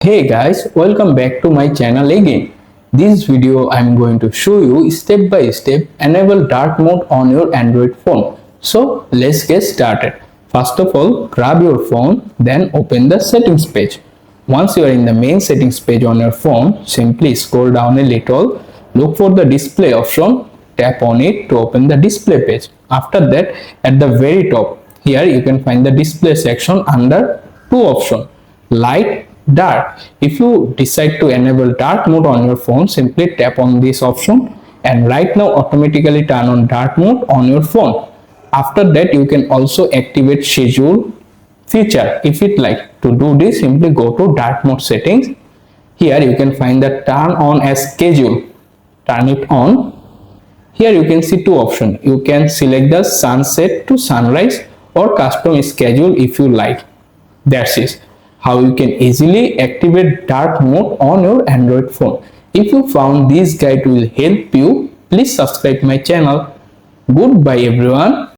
Hey guys, welcome back to my channel again. This video I'm going to show you step by step enable dark mode on your Android phone. So let's get started. First of all, grab your phone, then open the settings page. Once you are in the main settings page on your phone, simply scroll down a little, look for the display option, tap on it to open the display page. After that, at the very top, here you can find the display section under two options, light, dark. If you decide to enable dark mode on your phone, simply tap on this option and right now automatically turn on dark mode on your phone. After that, you can also activate schedule feature if it like. To do this, simply go to dark mode settings. Here you can find the turn on as schedule. Turn it on. Here you can see two options. You can select the sunset to sunrise or custom schedule if you like. That's it. How you can easily activate dark mode on your Android phone. If you found this guide will help you, please subscribe my channel. Goodbye everyone.